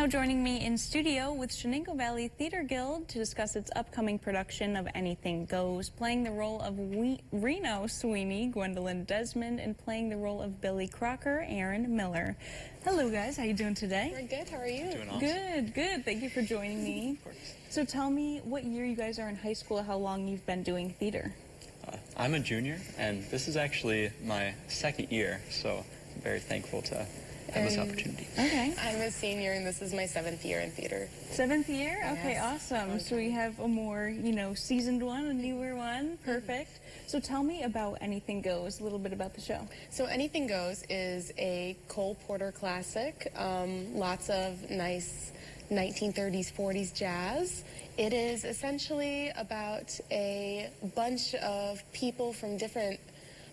Now joining me in studio with Chenango Valley Theater Guild to discuss its upcoming production of Anything Goes, playing the role of Reno Sweeney, Gwendolyn Desmond, and playing the role of Billy Crocker, Aaron Miller. Hello guys, how you doing today? We're good, how are you? Doing awesome. Good, good. Thank you for joining me. Of course. So tell me what year you guys are in high school, how long you've been doing theater. I'm a junior, and this is actually my second year, so I'm very thankful to have this opportunity. Okay. I'm a senior, and this is my 7th year in theater. 7th year? Okay, Yes. awesome. So we have a more, seasoned one, a newer one. Perfect. So tell me about Anything Goes, a little bit about the show. So Anything Goes is a Cole Porter classic. Lots of nice 1930s, 40s jazz. It is essentially about a bunch of people from different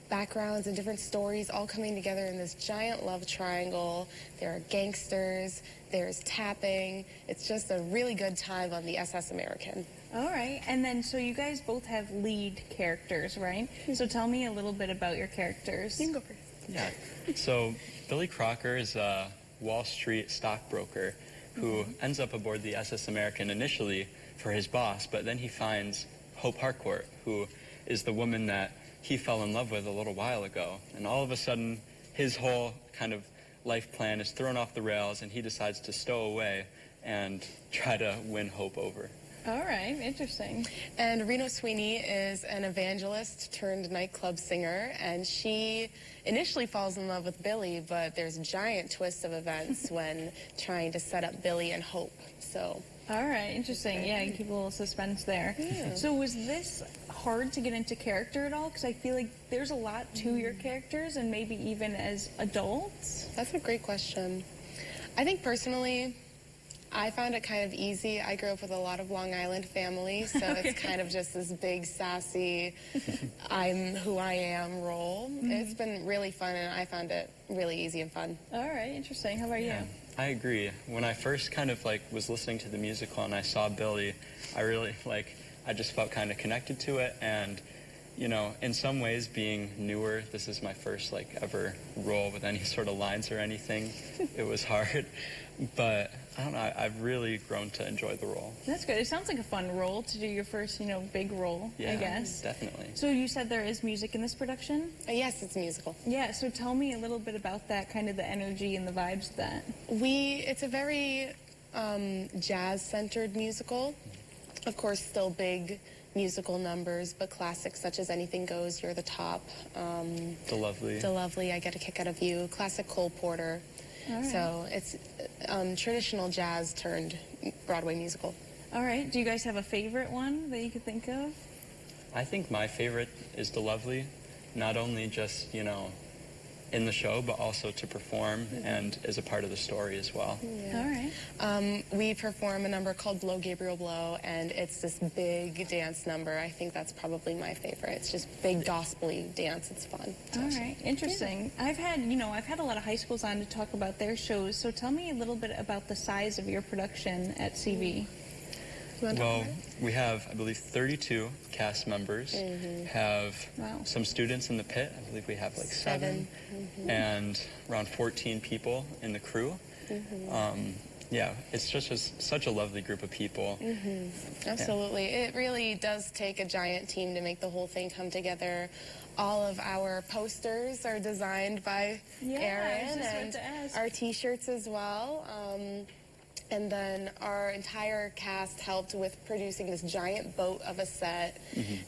backgrounds and different stories all coming together in this giant love triangle. There are gangsters, there's tapping. It's just a really good time on the SS American. All right, and then so you guys both have lead characters, right? So tell me a little bit about your characters. You can go first. Yeah. So Billy Crocker is a Wall Street stockbroker who ends up aboard the SS American initially for his boss, but then he finds Hope Harcourt, who is the woman that he fell in love with a little while ago. And all of a sudden, his whole kind of life plan is thrown off the rails, and he decides to stow away and try to win Hope over. All right, interesting. And Reno Sweeney is an evangelist turned nightclub singer, and she initially falls in love with Billy, but there's a giant twist of events when trying to set up Billy and Hope. So. All right, interesting. Yeah, you keep a little suspense there. Yeah. So was this hard to get into character at all? Because I feel like there's a lot to your characters, and maybe even as adults. That's a great question. I think personally, I found it kind of easy. I grew up with a lot of Long Island families, so Okay. it's kind of just this big, sassy, I'm who I am role. It's been really fun, and I found it really easy and fun. All right, interesting. How about you? I agree. When I first kind of was listening to the musical and I saw Billy, I really I just felt kind of connected to it, and in some ways being newer, this is my first ever role with any sort of lines or anything. It was hard, but I don't know, I've really grown to enjoy the role. That's good. It sounds like a fun role to do your first, big role, Yeah, I guess. definitely. So you said there is music in this production? Yes, it's a musical. Yeah, so tell me a little bit about that, kind of the energy and the vibes of that. It's a very jazz-centered musical. Of course, still big musical numbers, but classics such as Anything Goes, You're the Top. The Lovely. I Get a Kick Out of You. Classic Cole Porter. All right. So it's traditional jazz turned Broadway musical. All right. Do you guys have a favorite one that you could think of? I think my favorite is The Lovely, not only just, in the show, but also to perform and as a part of the story as well. Yeah. All right. We perform a number called Blow Gabriel Blow, and it's this big dance number. I think that's probably my favorite. It's just big gospel-y dance. It's fun. All right. Interesting. Yeah. I've had a lot of high schools on to talk about their shows, so tell me a little bit about the size of your production at CV. Well, we have, I believe, 32 cast members, have some students in the pit. I believe we have 7, and around 14 people in the crew. Yeah, it's just such a lovely group of people. Absolutely. Yeah. It really does take a giant team to make the whole thing come together. All of our posters are designed by Aaron, and our T-shirts as well. And then our entire cast helped with producing this giant boat of a set,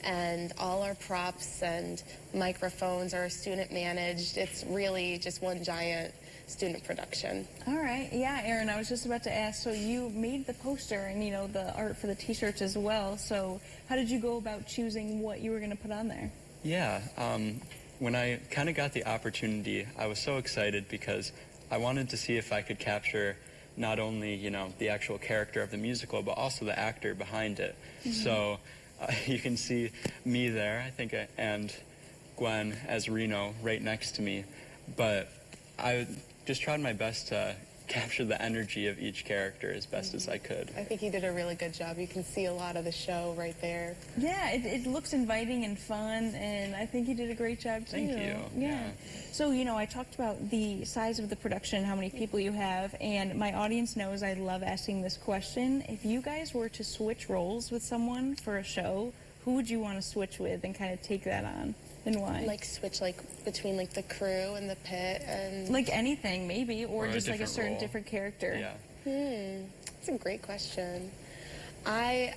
and all our props and microphones are student managed. It's really just one giant student production. All right. Yeah, Aaron, I was just about to ask, so you made the poster and, the art for the T-shirts as well. So how did you go about choosing what you were going to put on there? Yeah, when I kind of got the opportunity, I was so excited because I wanted to see if I could capture not only, the actual character of the musical, but also the actor behind it. So you can see me there, I think, and Gwen as Reno right next to me. But I just tried my best to capture the energy of each character as best as I could. I think you did a really good job. You can see a lot of the show right there. Yeah, it looks inviting and fun, and I think you did a great job too. Thank you. Yeah. So, you know, I talked about the size of the production, how many people you have, and my audience knows I love asking this question. If you guys were to switch roles with someone for a show, who would you want to switch with and kind of take that on? And why? Like switch between the crew and the pit and like anything maybe, or just like a certain role. different character. Yeah. That's a great question. I've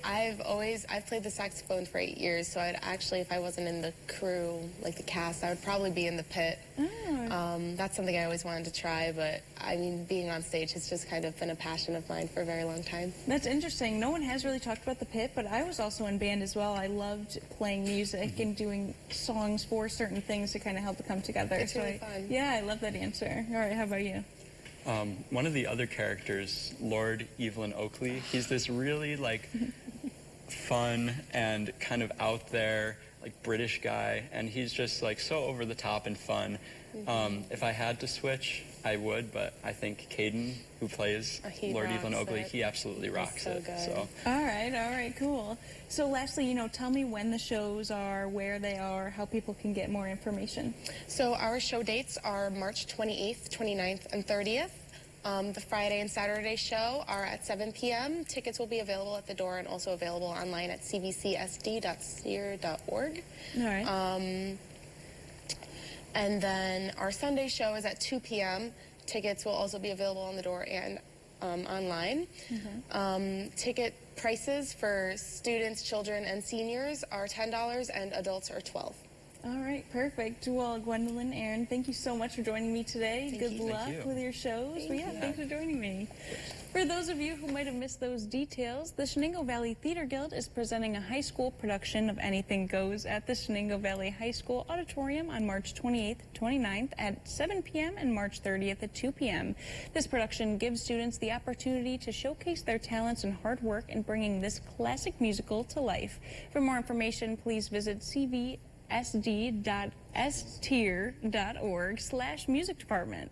played the saxophone for 8 years, so I'd actually, if I wasn't in the crew, like the cast, I would probably be in the pit. That's something I always wanted to try, but I mean, being on stage has just kind of been a passion of mine for a very long time. That's interesting. No one has really talked about the pit, but I was also in band as well. I loved playing music and doing songs for certain things to kind of help it come together. It's really fun. Yeah, I love that answer. All right, how about you? One of the other characters, Lord Evelyn Oakley, he's this really fun and kind of out there British guy, and he's just so over the top and fun. If I had to switch, I would, but I think Caden, who plays Lord Evelyn Oakley, he absolutely rocks it. Good. So. All right, cool. So lastly, you know, tell me when the shows are, where they are, how people can get more information. So our show dates are March 28th, 29th, and 30th. The Friday and Saturday show are at 7 p.m. Tickets will be available at the door and also available online at cbcsd.sear.org. All right. And then our Sunday show is at 2 p.m. Tickets will also be available on the door and online. Ticket prices for students, children, and seniors are $10 and adults are $12. All right, perfect. Well, Gwendolyn, Aaron, thank you so much for joining me today. Good luck with your shows. Thanks for joining me. For those of you who might have missed those details, the Chenango Valley Theater Guild is presenting a high school production of Anything Goes at the Chenango Valley High School Auditorium on March 28th, 29th at 7 p.m. and March 30th at 2 p.m. This production gives students the opportunity to showcase their talents and hard work in bringing this classic musical to life. For more information, please visit cvsd.stier.org/music department.